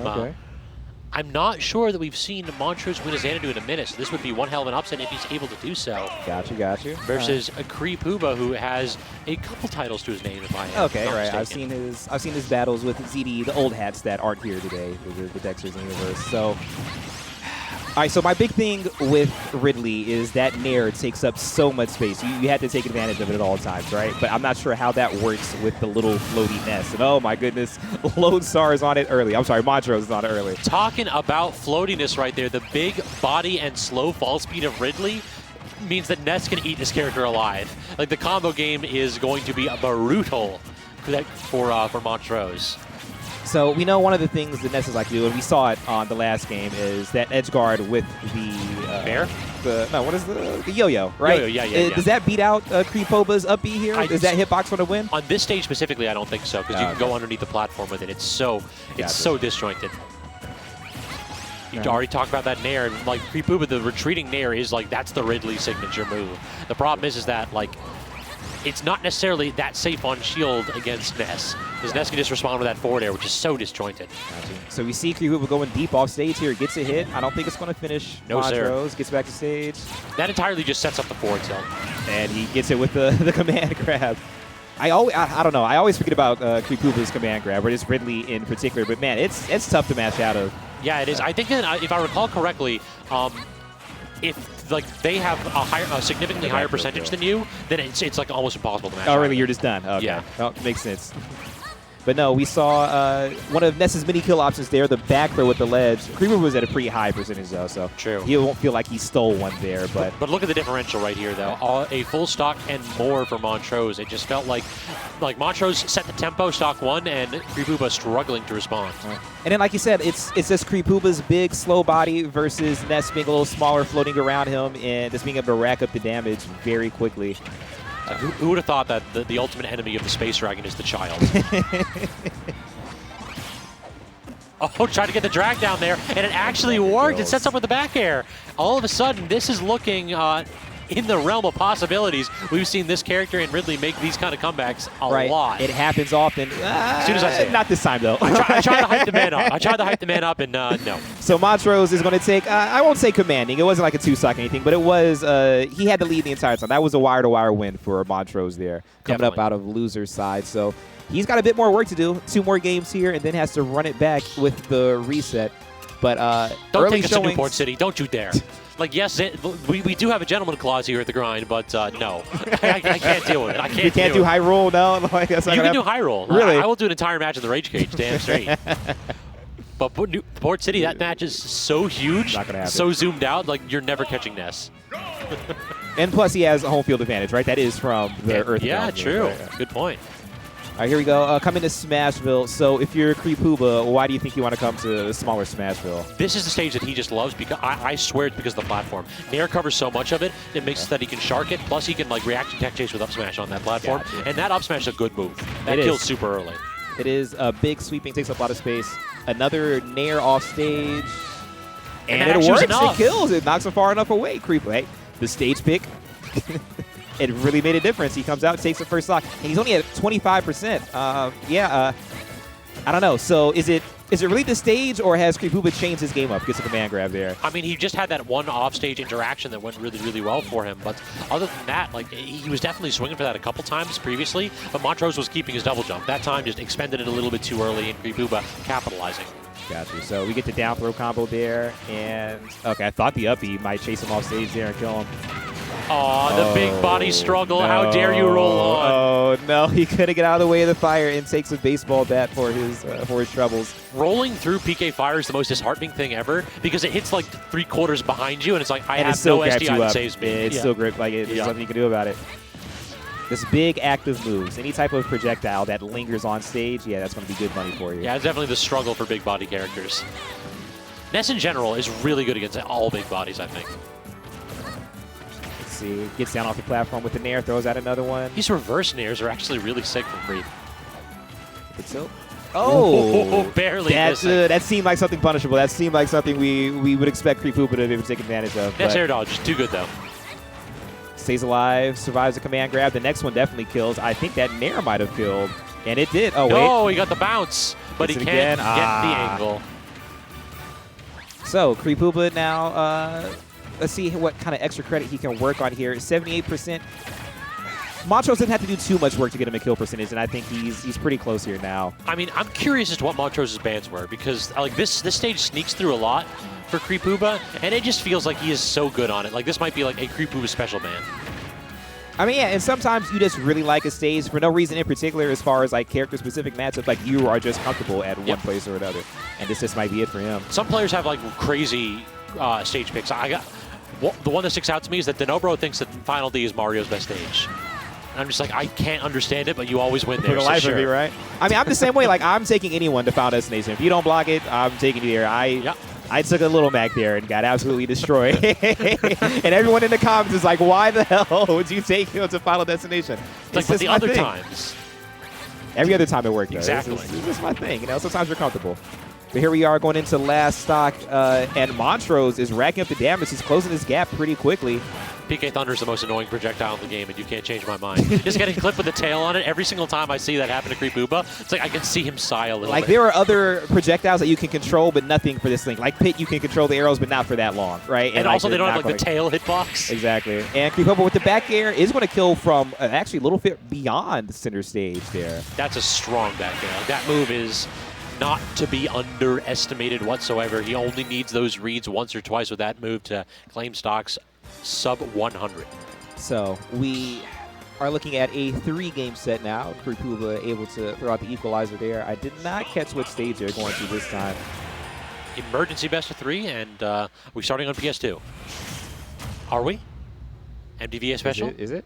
Okay. I'm not sure that we've seen Montrose win a Xanadu in a minute, so this would be one hell of an upset if he's able to do so. Got you. Versus a Creepooba, who has a couple titles to his name, if I am Okay, not right. mistaken. I've seen his battles with ZD, the old hats that aren't here today, the Dexters in the universe. So, all right. So my big thing with Ridley is that Nair takes up so much space. You had to take advantage of it at all times, right? But I'm not sure how that works with the little floaty Ness. And oh my goodness, Lone Star is on it early. I'm sorry, Montrose is on it early. Talking about floatiness right there, the big body and slow fall speed of Ridley means that Ness can eat this character alive. Like, the combo game is going to be brutal for Montrose. So we know one of the things that Ness is like to do, and we saw it on the last game, is that edge guard with the Bear? What is the yo-yo, right? Yo-yo, yeah. Does that beat out Creepooba's up B here? Is that hitbox going to win? On this stage specifically, I don't think so, because you can go underneath the platform with it. It's so disjointed. You already talked about that Nair, and like Creepooba, the retreating Nair is like, that's the Ridley signature move. The problem is that like, it's not necessarily that safe on shield against Ness, because Ness can just respond with that forward air, which is so disjointed. So we see Creepooba going deep off stage here, gets a hit. I don't think it's going to finish. No, Montrose sir. Gets back to stage. That entirely just sets up the forward tilt. And he gets it with the command grab. I don't know. I always forget about Creepooba's command grab, or just Ridley in particular. But man, it's tough to match out of. Yeah, it is. I think that if I recall correctly, if like they have a significantly higher percentage than you, then it's like almost impossible to match. Oh, really? You're just done. Okay. Yeah. Oh, makes sense. But no, we saw one of Ness's mini kill options there, the back throw with the ledge. Creepooba was at a pretty high percentage, though, so true. He won't feel like he stole one there. But look at the differential right here, though. A full stock and more for Montrose. It just felt like Montrose set the tempo, stock one, and Creepooba struggling to respond. Right. And then, like you said, it's just Creepooba's big, slow body versus Ness being a little smaller, floating around him, and just being able to rack up the damage very quickly. Who would have thought that the ultimate enemy of the Space Dragon is the child? Oh, tried to get the drag down there, and it actually worked. It sets up with the back air. All of a sudden, this is looking in the realm of possibilities. We've seen this character and Ridley make these kind of comebacks a lot. It happens often. As soon as I say it. Not this time, though. I tried to hype the man up. I tried to hype the man up, and no. So Montrose is going to take, I won't say commanding. It wasn't like a two-stock or anything, but it was, he had the lead the entire time. That was a wire-to-wire win for Montrose there, coming up out of loser's side. So he's got a bit more work to do. 2 more games here, and then has to run it back with the reset. But don't take us to Newport City. Don't you dare. Like, yes, we do have a gentleman clause here at the grind, but no. I can't deal with it. You can't do high roll, no? Like, that's you can do high roll. Really? I will do an entire match in the Rage Cage, damn straight. But Port City, that match is so huge, so zoomed out, like you're never catching Ness. And plus, he has a home field advantage, right? That is from the Earth. Yeah, true. Right? Good point. All right, here we go. Coming to Smashville. So if you're Creepooba, why do you think you want to come to smaller Smashville? This is the stage that he just loves, because I swear it's because of the platform. Nair covers so much of it, it makes it that he can shark it, plus he can like reaction tech chase with up smash on that platform. Gotcha. And that up smash is a good move. That kills super early. It is a big sweeping, takes up a lot of space. Another Nair off stage. And it works. It kills. It knocks him far enough away. Creepooba. Hey, the stage pick. It really made a difference. He comes out, takes the first stock, and he's only at 25%. I don't know. So is it really the stage, or has Creepooba changed his game up? Gets a command grab there. I mean, he just had that one off-stage interaction that went really, really well for him. But other than that, like, he was definitely swinging for that a couple times previously. But Montrose was keeping his double jump. That time just expended it a little bit too early, and Creepooba capitalizing. Gotcha. So we get the down throw combo there, and okay, I thought the uppy might chase him off stage there and kill him. Oh, the big body struggle. No. How dare you roll on? Oh, no. He couldn't get out of the way of the fire and takes a baseball bat for his troubles. Rolling through PK Fire is the most disheartening thing ever, because it hits like 3/4 behind you, and it's like, I have no SDI that saves me. It's still grip. Like, there's nothing you can do about it. This big active moves, any type of projectile that lingers on stage, yeah, that's going to be good money for you. Yeah, it's definitely the struggle for big body characters. Ness in general is really good against all big bodies, I think. See, gets down off the platform with the Nair, throws out another one. These reverse Nairs are actually really sick from Creep. Oh, barely. That seemed like something punishable. That seemed like something we would expect Creepooba to be able to take advantage of. Ness air dodge, too good though. Stays alive, survives the command grab. The next one definitely kills. I think that Nair might have killed, and it did. Oh, wait. No, he got the bounce, but he can't get the angle. So Creepooba now, let's see what kind of extra credit he can work on here. 78%. Montrose didn't have to do too much work to get him a kill percentage, and I think he's pretty close here now. I mean, I'm curious as to what Montrose's bans were, because like this stage sneaks through a lot for Creepooba, and it just feels like he is so good on it. Like this might be like a Creepooba special ban. I mean, yeah, and sometimes you just really like a stage for no reason in particular as far as like character-specific matchups. Like you are just comfortable at one place or another, and this just might be it for him. Some players have like crazy stage picks. The one that sticks out to me is that Denobro thinks that Final D is Mario's best stage. And I'm just like, I can't understand it, but you always win there. For the life of me, right? I mean, I'm the same way. Like I'm taking anyone to Final Destination. If you don't block it, I'm taking you there. I took a little Mac there and got absolutely destroyed. And everyone in the comments is like, why the hell would you take him to Final Destination? It's like the other times. Every other time it worked, though. Exactly. It's just my thing. You know, sometimes you're comfortable. But here we are going into last stock, and Montrose is racking up the damage. He's closing his gap pretty quickly. PK Thunder is the most annoying projectile in the game, and you can't change my mind. Just getting clipped with the tail on it every single time I see that happen to Creepooba. It's like I can see him sigh a little bit. There are other projectiles that you can control, but nothing for this thing. Like Pit, you can control the arrows, but not for that long, right? And also, they don't have like the tail hitbox. Exactly. And Creepooba with the back air is going to kill from actually a little bit beyond the center stage there. That's a strong back air. That move is not to be underestimated whatsoever. He only needs those reads once or twice with that move to claim stocks sub 100. So we are looking at a 3-game set now. Creepooba able to throw out the equalizer there. I did not catch what stage they're going to this time. Emergency best of 3, and we're starting on PS2. Are we? MDVA special? Is it?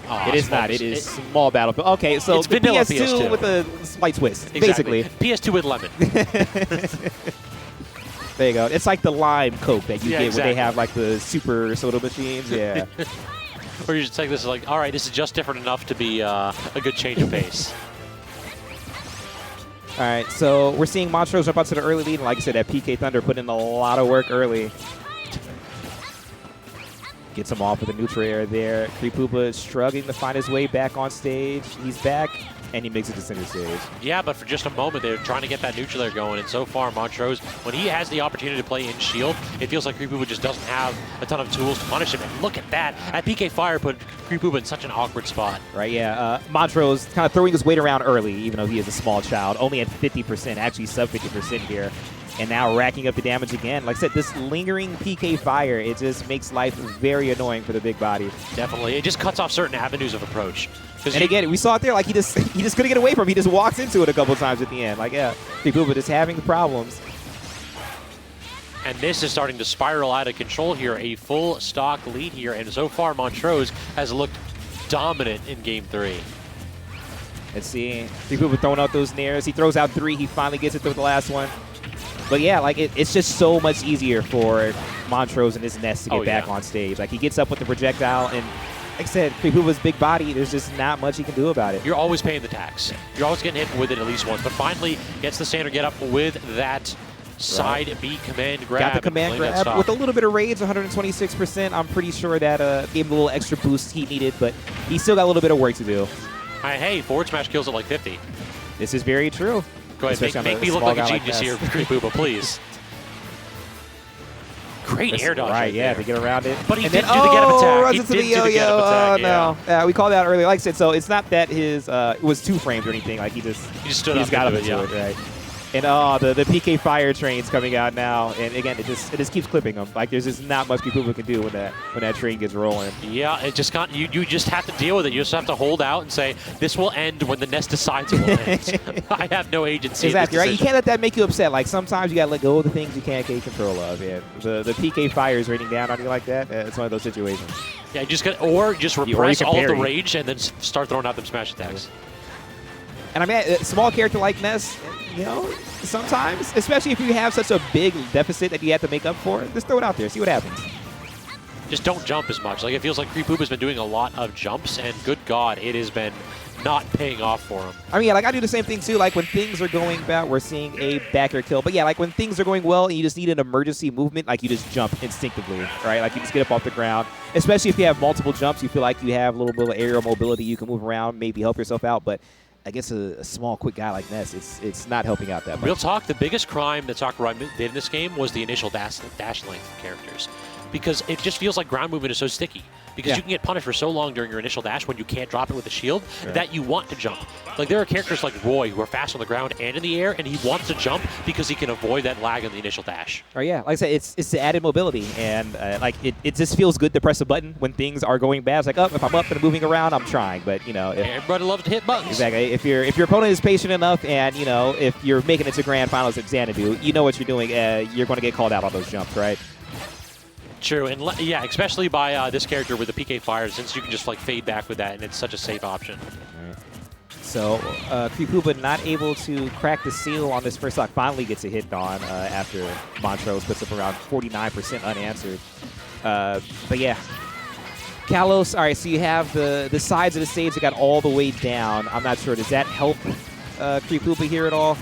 Oh, it is not. It is small battlefield. Okay, so it's the vanilla PS2 with a slight twist, exactly. basically. PS2 with lemon. There you go. It's like the lime Coke that you get exactly. when they have like the super soda machines. Yeah. Or you just take this as like, all right, this is just different enough to be a good change of pace. All right, so we're seeing Montrose jump out to the early lead. And like I said, that PK Thunder put in a lot of work early. Gets him off with a neutral air there. Creepooba is struggling to find his way back on stage. He's back, and he makes it to center stage. Yeah, but for just a moment, they're trying to get that neutral air going. And so far, Montrose, when he has the opportunity to play in shield, it feels like Creepooba just doesn't have a ton of tools to punish him. And look at that. That PK Fire put Creepooba in such an awkward spot. Right, yeah. Montrose kind of throwing his weight around early, even though he is a small child. Only at 50%, actually sub 50% here. And now racking up the damage again. Like I said, this lingering PK Fire, it just makes life very annoying for the big body. Definitely. It just cuts off certain avenues of approach. And again, we saw it there. Like he just couldn't get away from it. He just walks into it a couple times at the end. Like, yeah, Creepooba just having problems. And this is starting to spiral out of control here. A full stock lead here. And so far, Montrose has looked dominant in Game 3. Let's see. Creepooba throwing out those nairs. He throws out 3. He finally gets it through the last one. But yeah, like it's just so much easier for Montrose and his Ness to get back on stage. Like he gets up with the projectile, and like I said, Creepooba's big body, there's just not much he can do about it. You're always paying the tax. You're always getting hit with it at least once. But finally gets the standard get up with that side B command grab. Got the command grab with a little bit of rage, 126%. I'm pretty sure that gave him a little extra boost he needed, but he still got a little bit of work to do. Hey, forward smash kills at like 50. This is very true. Go ahead, make me look like a genius here, Creepooba, please. Great air dodge right there. To get around it. But he didn't do the get up attack. Runs into the yo-yo. Oh, no. Yeah, we called that earlier. Like I said, so it's not that his it was 2 frames or anything. Like he just stood up got into it, right? And the PK Fire train's coming out now, and again, it just keeps clipping him. Like there's just not much Creepooba can do when that train gets rolling. Yeah, it just can't. You just have to deal with it. You just have to hold out and say this will end when the Ness decides it will end. I have no agency. Exactly right. You can't let that make you upset. Like sometimes you gotta let go of the things you can't take control of. Yeah, the PK Fire is raining down on you like that. It's one of those situations. Yeah, just repress all the rage and then start throwing out them smash attacks. And I mean, a small character like Ness, you know, sometimes, especially if you have such a big deficit that you have to make up for, just throw it out there, see what happens. Just don't jump as much. Like, it feels like Creepooba's been doing a lot of jumps, and good God, it has been not paying off for him. I mean, yeah, like I do the same thing too. Like when things are going bad, we're seeing a back air kill. But yeah, like when things are going well and you just need an emergency movement, like you just jump instinctively, right? Like you just get up off the ground. Especially if you have multiple jumps, you feel like you have a little bit of aerial mobility. You can move around, maybe help yourself out. But I guess a small, quick guy like Ness, it's not helping out that much. Real talk, the biggest crime that Sakurai did in this game was the initial dash length of characters. Because it just feels like ground movement is so sticky. Because you can get punished for so long during your initial dash when you can't drop it with a shield that you want to jump. Like, there are characters like Roy who are fast on the ground and in the air, and he wants to jump because he can avoid that lag in the initial dash. Oh, yeah. Like I said, it's the added mobility. And, like, it just feels good to press a button when things are going bad. It's like, oh, if I'm up and moving around, I'm trying. But, you know. Everybody loves to hit buttons. Exactly. If your opponent is patient enough and, you know, if you're making it to grand finals at Xanadu, you know what you're doing. You're going to get called out on those jumps, right? True, and yeah, especially by this character with the PK Fire, since you can just like fade back with that, and it's such a safe option. So Creepooba not able to crack the seal on this first stock, finally gets a hit on after Montrose puts up around 49% unanswered. But yeah, Kalos, all right, so you have the sides of the stage that got all the way down. I'm not sure, does that help Creepooba here at all?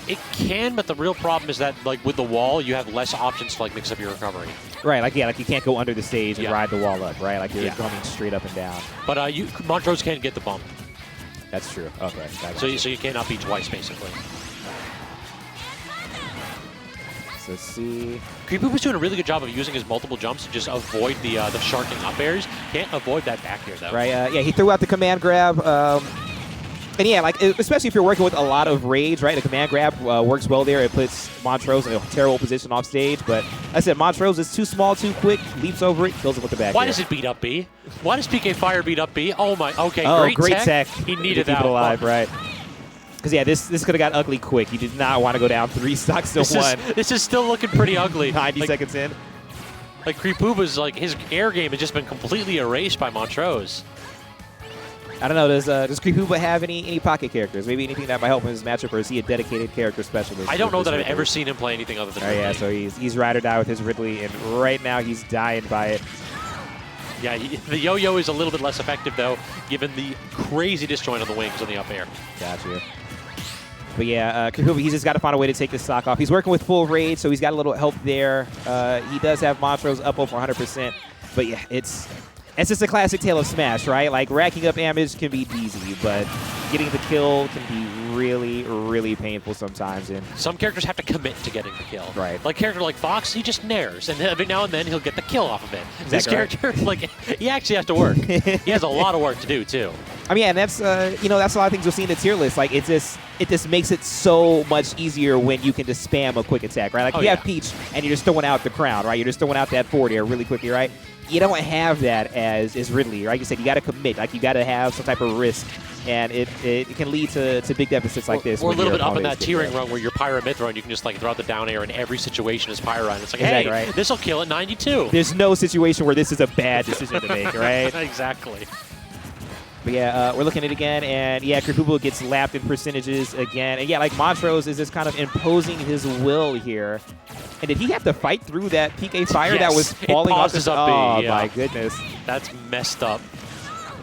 It can, but the real problem is that, like, with the wall, you have less options to, like, mix up your recovery. Right, like, yeah, like you can't go under the stage and ride the wall up, right? Like, you're coming straight up and down. But Montrose can get the bump. That's true. Okay. So you cannot beat twice, basically. So let's see. Creepooba's doing a really good job of using his multiple jumps to just avoid the sharking up airs. Can't avoid that back air, though. Right, yeah, he threw out the command grab. And yeah, like, especially if you're working with a lot of rage, right? The command grab works well there. It puts Montrose in a terrible position off stage. But like I said, Montrose is too small, too quick, leaps over it, kills it with the back. Why does it beat up B? Why does PK Fire beat up B? Oh my, okay, great tech. He needed that. Keep it alive, right? Because yeah, this could have got ugly quick. You did not want to go down 3 stocks to 1. This is still looking pretty ugly. 90 seconds in. Like, Creepooba's, like, his air game has just been completely erased by Montrose. I don't know, does Creepooba have any pocket characters? Maybe anything that might help him in his matchup, or is he a dedicated character specialist? I don't know that I've ever seen him play anything other than Ridley. Yeah, so he's ride or die with his Ridley, and right now he's dying by it. Yeah, the yo-yo is a little bit less effective, though, given the crazy disjoint on the wings on the up air. Gotcha. But yeah, Creepooba, he's just got to find a way to take this stock off. He's working with full rage, so he's got a little help there. He does have Montrose up over 100%. But yeah, it's just a classic tale of Smash, right? Like, racking up damage can be easy, but getting the kill can be really, really painful sometimes. And some characters have to commit to getting the kill. Right. Like, a character like Fox, he just nairs, and every now and then he'll get the kill off of it. Exactly this character, like, he actually has to work. He has a lot of work to do, too. I mean, and that's you know, that's a lot of things you'll see in the tier list. Like, it just makes it so much easier when you can just spam a quick attack, right? Like, you have Peach, and you're just throwing out the crown, right? You're just throwing out that forward air really quickly, right? You don't have that as Ridley, right? You said you got to commit, like you got to have some type of risk, and it can lead to big deficits like this. Or a little bit up in that tiering run where you're Pyra mid-throw and you can just like throw out the down air in every situation as Pyra, and it's like, hey, right. This will kill at 92. There's no situation where this is a bad decision to make, right? Exactly. But yeah, we're looking at it again, and yeah, Creepooba gets lapped in percentages again. And yeah, like Montrose is just kind of imposing his will here. And did he have to fight through that PK Fire that was falling off his up? Oh, my goodness. That's messed up.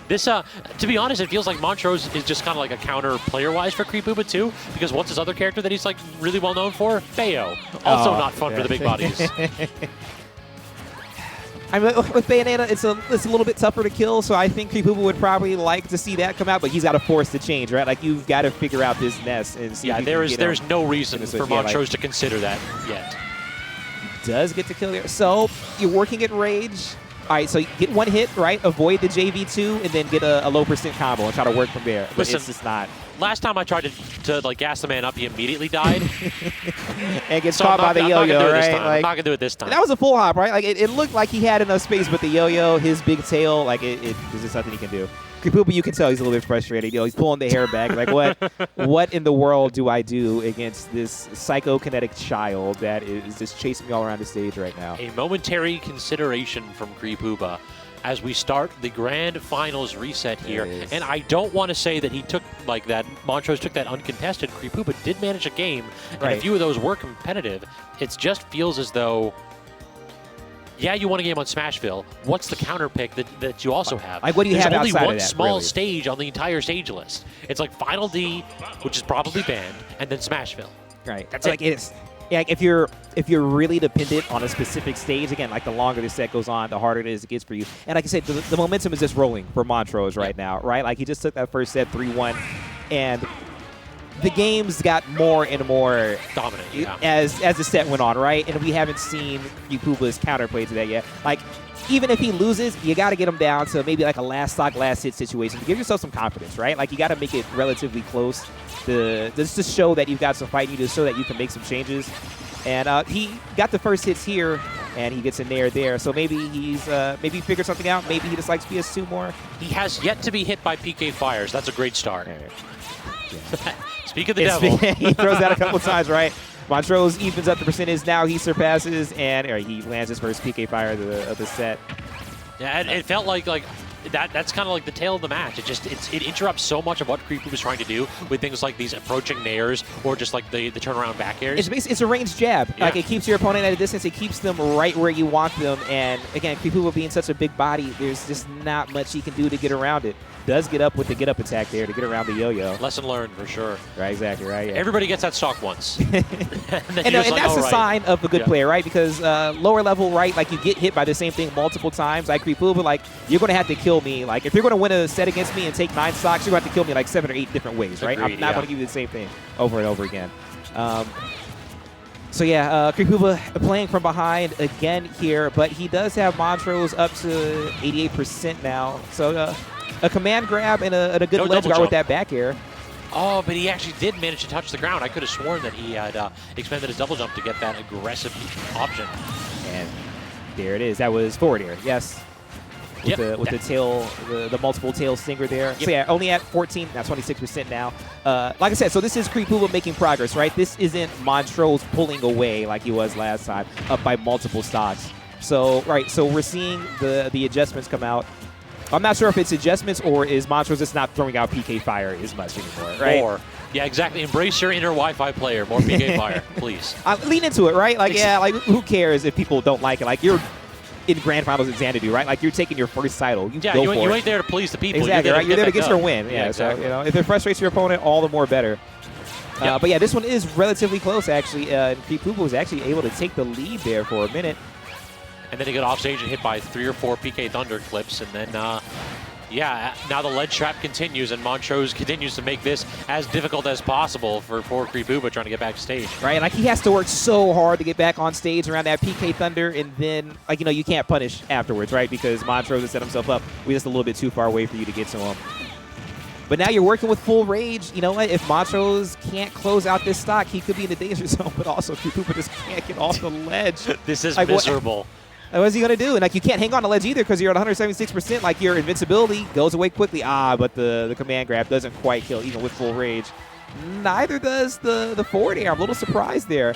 This, to be honest, it feels like Montrose is just kind of like a counter player-wise for Creepooba, too, because what's his other character that he's like really well known for? Bayo. Also not fun for the big bodies. I mean, with Bayonetta, it's a little bit tougher to kill, so I think Creepooba would probably like to see that come out, but he's got to force the change, right? Like, you've got to figure out this Ness and see. Yeah, there's no reason for Montrose to consider that yet. He does get to kill there. So you're working at rage. All right, so you get one hit, right? Avoid the JV2, and then get a low % combo and try to work from there. But listen, it's just not. Last time I tried to like gas the man up, he immediately died. And gets caught by the yo-yo, right? I'm not gonna do it this time. That was a full hop, right? Like it looked like he had enough space, but the yo-yo, his big tail, like there's just nothing he can do. Creepooba, you can tell he's a little bit frustrated. You know, he's pulling the hair back. Like, what in the world do I do against this psychokinetic child that is just chasing me all around the stage right now? A momentary consideration from Creepooba as we start the grand finals reset here. And I don't want to say that he took, like, that Montrose took that uncontested. Creepooba did manage a game, and a few of those were competitive. It just feels as though, yeah, you won a game on Smashville. What's the counter pick that you also have? Like, what do you have outside of that? There's only one small stage on the entire stage list. It's like Final D, which is probably banned, and then Smashville. Right. That's like it is. Yeah, like if you're really dependent on a specific stage, again, like the longer the set goes on, the harder it is it gets for you. And like I said, the momentum is just rolling for Montrose right now, right? Like he just took that first set 3-1. and the games got more and more dominant, yeah. as the set went on, right? And we haven't seen Creepooba's counterplay to that yet. Like, even if he loses, you got to get him down to maybe like a last stock, last hit situation to give yourself some confidence, right? Like, you got to make it relatively close just to show that you've got some fight in you, to show that you can make some changes. And he got the first hits here, and he gets a nair there. So maybe he's maybe he figured something out. Maybe he just likes PS2 more. He has yet to be hit by PK fires. That's a great start. Yeah. Speak of the devil. He throws that a couple times, right? Montrose evens up the percentage. Now he surpasses, and he lands his first PK fire of the set. Yeah, it felt like that's kind of like the tail of the match. It interrupts so much of what Creepooba was trying to do with things like these approaching nairs or just like the turnaround back airs. It's a ranged jab. Yeah. Like, it keeps your opponent at a distance. It keeps them right where you want them. And again, Creepooba being such a big body, there's just not much he can do to get around it. Does get up with the get-up attack there to get around the yo-yo. Lesson learned, for sure. Right, exactly, right. Yeah. Everybody gets that stock once. and that's a sign of a good player, right? Because lower level, right, like, you get hit by the same thing multiple times. Like Creepooba, like, you're going to have to kill me. Like, if you're going to win a set against me and take 9 stocks, you're going to have to kill me like 7 or 8 different ways, right? Agreed, I'm not going to give you the same thing over and over again. So yeah, Creepooba playing from behind again here, but he does have Montrose up to 88% now. So a command grab and a good ledge guard with that back air. Oh, but he actually did manage to touch the ground. I could have sworn that he had expended his double jump to get that aggressive option. And there it is. That was forward air, yes. With the tail, the multiple tail stinger there. Yep. So yeah, only at 14, now 26% now. Like I said, so this is Creepooba making progress, right? This isn't Montrose pulling away like he was last time, up by multiple stocks. So, right, so we're seeing the adjustments come out. I'm not sure if it's adjustments or is Montrose just not throwing out PK fire as much anymore, right? Yeah, exactly. Embrace your inner Wi-Fi player. More PK fire, please. Lean into it, right? Like, yeah, like, who cares if people don't like it? Like, you're in grand finals at Xanadu, right? Like, you're taking your first title. You ain't there to please the people. Exactly, right? You're there to get your win. Yeah, exactly. So, if it frustrates your opponent, all the more better. But yeah, this one is relatively close, actually. And Creepooba was actually able to take the lead there for a minute. And then he got off stage and hit by 3 or 4 PK Thunder clips. And then, now the ledge trap continues, and Montrose continues to make this as difficult as possible for Creepooba trying to get backstage. Right, like, he has to work so hard to get back on stage around that PK Thunder, and then, like, you can't punish afterwards, right? Because Montrose has set himself up. We're just a little bit too far away for you to get to him. But now you're working with full rage. You know what? If Montrose can't close out this stock, he could be in the danger zone, but also Creepooba just can't get off the ledge. This is miserable. What's he going to do? And, like, you can't hang on the ledge either because you're at 176%. Like, your invincibility goes away quickly. But the command grab doesn't quite kill, even with full rage. Neither does the forward air. I'm a little surprised there.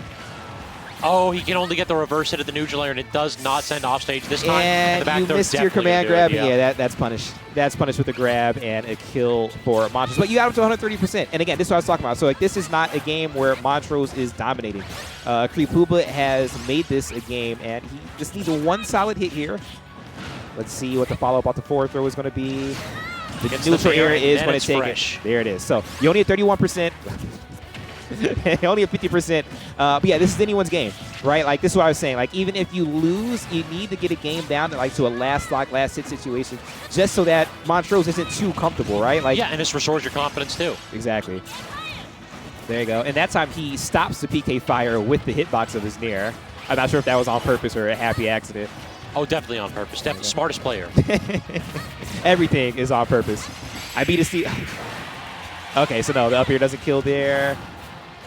Oh, he can only get the reverse hit at the neutral air, and it does not send off stage this time. And the back you missed your command grab. That's punished. That's punished with a grab and a kill for Montrose. But you got up to 130%. And again, this is what I was talking about. So, like, this is not a game where Montrose is dominating. Creepooba has made this a game, and he just needs one solid hit here. Let's see what the follow-up off the forward throw is going to be. The neutral air is going to take it. There it is. So, you only have 31%. Only at 50%. But yeah, this is anyone's game, right? Like, this is what I was saying. Like, even if you lose, you need to get a game down to a last stock, last hit situation, just so that Montrose isn't too comfortable, right? Like, yeah, and this restores your confidence too. Exactly. There you go. And that time he stops the PK fire with the hitbox of his nair. I'm not sure if that was on purpose or a happy accident. Oh, definitely on purpose. Definitely smartest player. Everything is on purpose. I beat a C. Okay, so no, the up air doesn't kill there.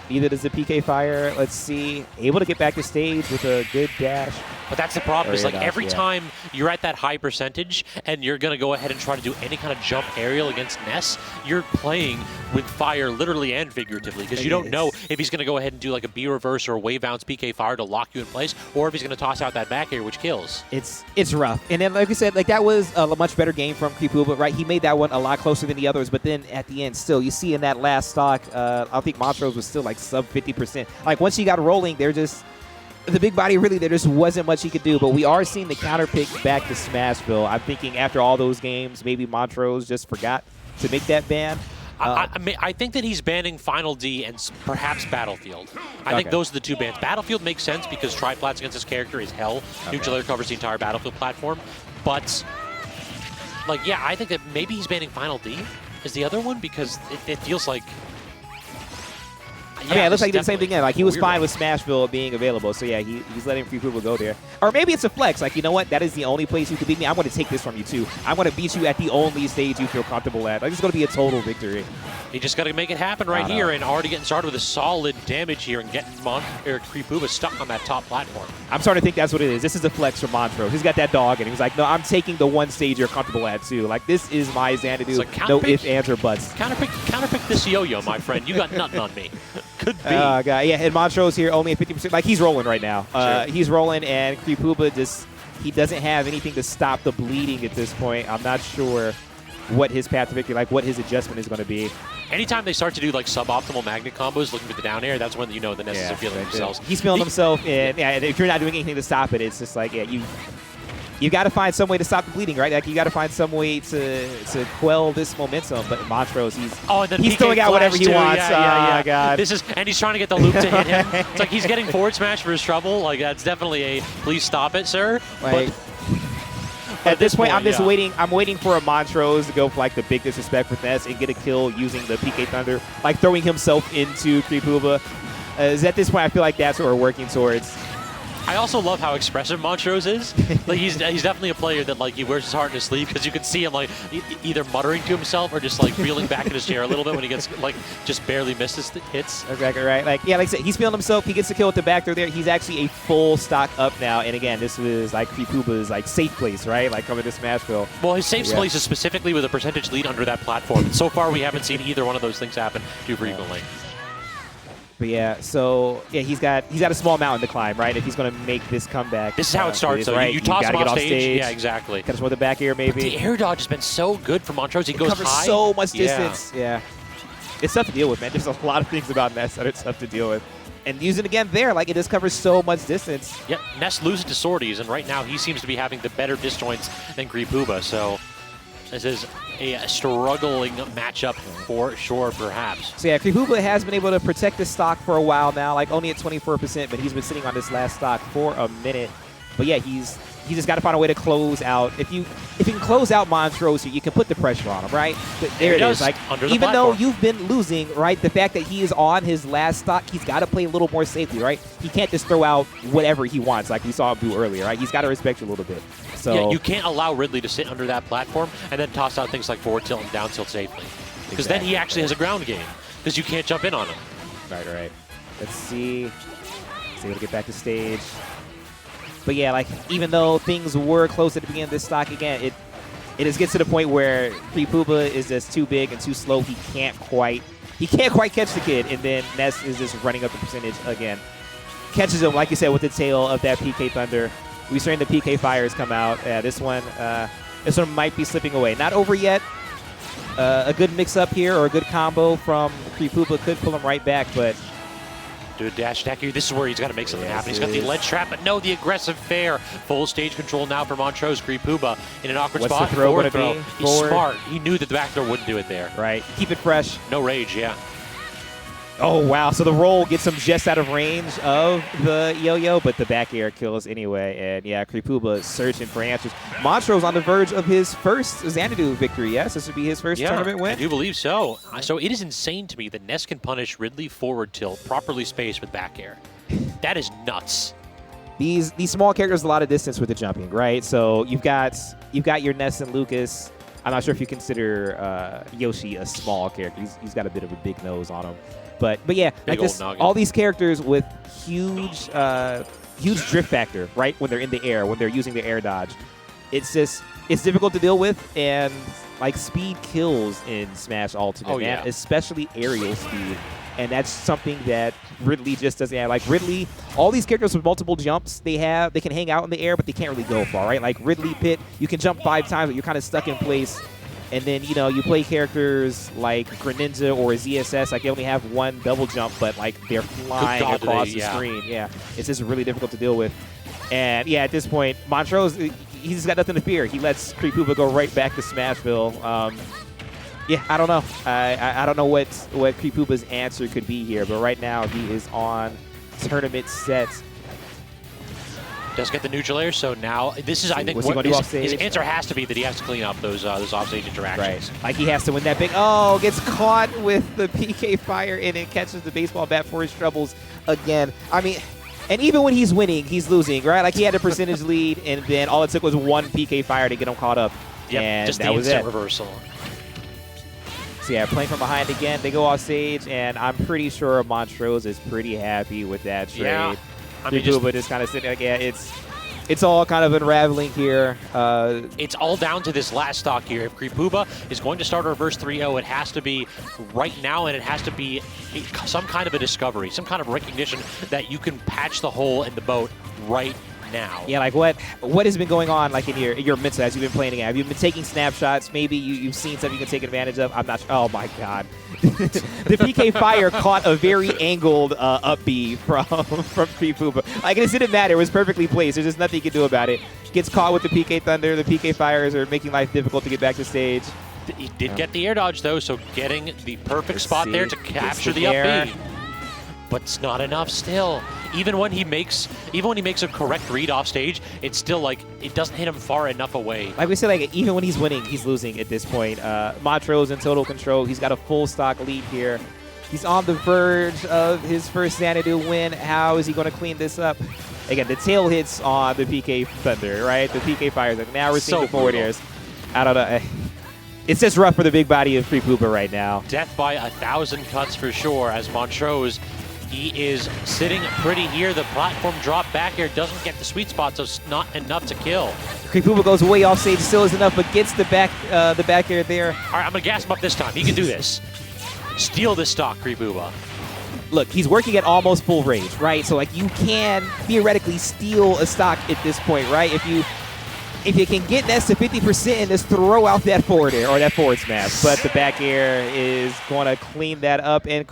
Neither does the PK fire. Let's see. Able to get back to stage with a good dash. But that's the problem. Is like every time you're at that high percentage and you're going to go ahead and try to do any kind of jump aerial against Ness, you're playing with fire literally and figuratively because you don't know if he's going to go ahead and do like a B reverse or a wave bounce PK fire to lock you in place, or if he's going to toss out that back air, which kills. It's rough. And then, like I said, like, that was a much better game from Creepooba, right? He made that one a lot closer than the others, but then at the end, still, you see in that last stock, I think Montrose was still like sub 50%. Like, once he got rolling, they're just... The big body, really, there just wasn't much he could do. But we are seeing the counter pick back to Smashville. I'm thinking after all those games, maybe Montrose just forgot to make that ban. I think that he's banning Final D and perhaps Battlefield. I think those are the two bans. Battlefield makes sense because triplats against his character is hell. Neutral air covers the entire Battlefield platform. But, like, yeah, I think that maybe he's banning Final D. is the other one? Because it feels like... Yeah, it looks like he did the same thing. Yeah, like he was fine with Smashville being available. So yeah, he's letting Creepooba go there. Or maybe it's a flex. Like, you know what? That is the only place you can beat me. I'm going to take this from you too. I'm going to beat you at the only stage you feel comfortable at. Like, it's going to be a total victory. You just got to make it happen right here, and already getting started with a solid damage here and getting Creepooba stuck on that top platform. I'm starting to think that's what it is. This is a flex from Montrose. He's got that dog, and he's like, no, I'm taking the one stage you're comfortable at too. Like, this is my Xanadu. Like, no ifs, ands, or buts. Counterpick this yo-yo, my friend. You got nothing on me. Could be. God. Yeah, and Montrose here only at 50%. Like, he's rolling right now. Sure. He's rolling, and Creepooba just, he doesn't have anything to stop the bleeding at this point. I'm not sure what his path to victory, like what his adjustment is going to be. Anytime they start to do like suboptimal magnet combos, looking for the down air, that's when you know the Nesses are feeling themselves. He's feeling himself, and yeah, if you're not doing anything to stop it, it's just like, yeah, you got to find some way to stop the bleeding, right? Like, you got to find some way to quell this momentum. But Montrose, he's throwing out whatever he wants. Yeah. Oh, God. And he's trying to get the loop to hit him. It's like he's getting forward smash for his trouble. Like, that's definitely a please stop it, sir. Like, at this point, I'm just waiting. I'm waiting for a Montrose to go for like the big disrespect with Ness and get a kill using the PK Thunder, like throwing himself into Creepooba. At this point, I feel like that's what we're working towards. I also love how expressive Montrose is. Like, he's definitely a player that like he wears his heart in his sleeve, because you can see him like either muttering to himself or just like reeling back in his chair a little bit when he gets like just barely misses the hits. Exactly right. Like, yeah, like I said, he's feeling himself. He gets the kill with the back throw there. He's actually a full stock up now. And again, this was like Creepooba's like safe place, right? Like coming to Smashville. Well, his safe place is specifically with a percentage lead under that platform. And so far, we haven't seen either one of those things happen too frequently. But yeah, so yeah, he's got a small mountain to climb, right? If he's going to make this comeback. This is how it starts, though. Right? You toss him off stage. Yeah, exactly. Catch him with the back air, maybe. But the air dodge has been so good for Montrose. He goes covers high. So much distance. Yeah. It's tough to deal with, man. There's a lot of things about Ness that are tough to deal with. And using it again there, like, it just covers so much distance. Yep, Ness loses to Swordies, and right now he seems to be having the better disjoints than Creepooba. So this is a struggling matchup for sure, perhaps. So yeah, Creepooba has been able to protect the stock for a while now, like only at 24%, but he's been sitting on this last stock for a minute. But yeah, he's just got to find a way to close out. If you can close out Montrose, you can put the pressure on him, right? But there it is. Like, even though you've been losing, right, the fact that he is on his last stock, he's got to play a little more safely, right? He can't just throw out whatever he wants, like we saw him do earlier, right? He's got to respect you a little bit. So yeah, you can't allow Ridley to sit under that platform and then toss out things like forward tilt and down tilt safely, because then he actually has a ground game, because you can't jump in on him. Right. Let's see. He's able to get back to stage. But yeah, like, even though things were close at the beginning of this stock, again, it just gets to the point where Creepooba is just too big and too slow. He can't quite catch the kid, and then Ness is just running up the percentage again. Catches him, like you said, with the tail of that PK Thunder. We're starting the PK Fires come out. This one might be slipping away. Not over yet. A good mix-up here, or a good combo from Creepooba could pull him right back, but... Do a dash attack here. This is where he's got to make something happen. He's got the ledge trap, but no, the aggressive fair. Full stage control now for Montrose. Creepooba in an awkward spot. What's the throw going to be? He's smart. He knew that the back throw wouldn't do it there. Right. Keep it fresh. No rage, yeah. Oh, wow. So the roll gets him just out of range of the yo-yo, but the back air kills anyway. And, yeah, Creepooba searching for answers. Montrose on the verge of his first Xanadu victory, yes? This would be his first tournament win? I do believe so. So it is insane to me that Ness can punish Ridley forward tilt, properly spaced with back air. That is nuts. These small characters, a lot of distance with the jumping, right? So you've got your Ness and Lucas. I'm not sure if you consider Yoshi a small character. He's got a bit of a big nose on him. But yeah, like this, all these characters with huge drift factor, right? When they're in the air, when they're using the air dodge, it's difficult to deal with, and like speed kills in Smash Ultimate, man, especially aerial speed, and that's something that Ridley just doesn't have. Like Ridley, all these characters with multiple jumps, they can hang out in the air, but they can't really go far, right? Like Ridley Pit, you can jump 5 times, but you're kind of stuck in place. And then, you know, you play characters like Greninja or ZSS, like they only have one double jump, but like they're flying across the screen. Yeah, it's just really difficult to deal with. And yeah, at this point, Montrose, he's just got nothing to fear. He lets Creepooba go right back to Smashville. Yeah, I don't know. I don't know what Creepooba's answer could be here, but right now he is on tournament set. Does get the neutral air, so now this is, I think, what his answer has to be that he has to clean up those offstage interactions. Right. Like he has to win that big. Oh, gets caught with the PK fire and it catches the baseball bat for his troubles again. I mean, and even when he's winning, he's losing, right? Like he had a percentage lead, and then all it took was one PK fire to get him caught up. Yep, and just that the was instant it. reversal. So yeah, playing from behind again. They go off stage, and I'm pretty sure Montrose is pretty happy with that trade. Yeah. I mean, Creepooba just kind of sitting like, yeah, it's all kind of unraveling here. It's all down to this last stock here. If Creepooba is going to start a reverse 3-0, it has to be right now, and it has to be some kind of a discovery, some kind of recognition that you can patch the hole in the boat right now. Yeah, like what has been going on like in your mental as you've been playing again? Have you been taking snapshots? Maybe you've seen something you can take advantage of? I'm not sure. Oh, my God. The PK Fire caught a very angled up B from Creepooba. Like, it didn't matter. It was perfectly placed. There's just nothing you can do about it. Gets caught with the PK Thunder. The PK Fires are making life difficult to get back to stage. He did get the air dodge, though, so getting the perfect spot there to capture the up B. But it's not enough still. Even when he makes a correct read off stage, it's still like it doesn't hit him far enough away. Like we said, like even when he's winning, he's losing at this point. Montrose in total control. He's got a full stock lead here. He's on the verge of his first Xanadu win. How is he going to clean this up? Again, the tail hits on the PK Thunder, right? The PK Fires. Like now we're seeing the forward airs. I don't know. It's just rough for the big body of Creepooba right now. Death by 1,000 cuts for sure, as Montrose, he is sitting pretty here. The platform drop back air doesn't get the sweet spot, so it's not enough to kill. Creepooba goes way off stage, still is enough, but gets the back air there. All right, I'm going to gas him up this time. He can do this. Steal this stock, Creepooba. Look, he's working at almost full rage, right? So, like, you can theoretically steal a stock at this point, right? If you can get Ness to 50% and just throw out that forward air or that forward smash. But the back air is going to clean that up. And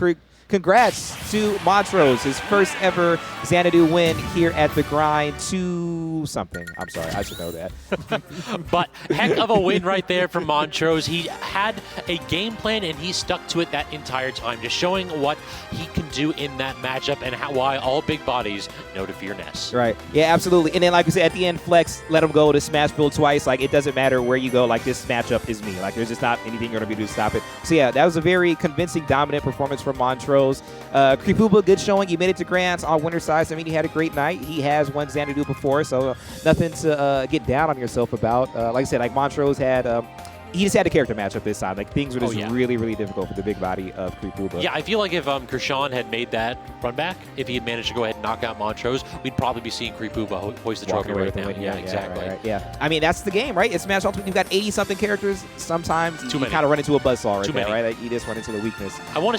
congrats to Montrose, his first ever Xanadu win here at the grind. 2-something. I'm sorry, I should know that. But heck of a win right there from Montrose. He had a game plan and he stuck to it that entire time, just showing what he can do in that matchup and why all big bodies know to fear Ness. Right. Yeah, absolutely. And then, like we said, at the end, Flex let him go to Smashville twice. Like, it doesn't matter where you go. Like, this matchup is me. Like, there's just not anything you're going to be able to stop it. So, yeah, that was a very convincing, dominant performance from Montrose. Creepooba, good showing. He made it to Grands on winner size. I mean, he had a great night. He has won Xanadu before, so nothing to get down on yourself about. Like I said, like Montrose had, he just had a character matchup this time. Like things were just really, really difficult for the big body of Creepooba. Yeah, I feel like if Krishan had made that run back, if he had managed to go ahead and knock out Montrose, we'd probably be seeing Creepooba hoist the trophy right now. Yeah, exactly. Right. Yeah, I mean that's the game, right? It's Smash Ultimate. You've got 80-something characters. Sometimes you kind of run into a buzzsaw right there, right? Like, you just run into the weakness. I want to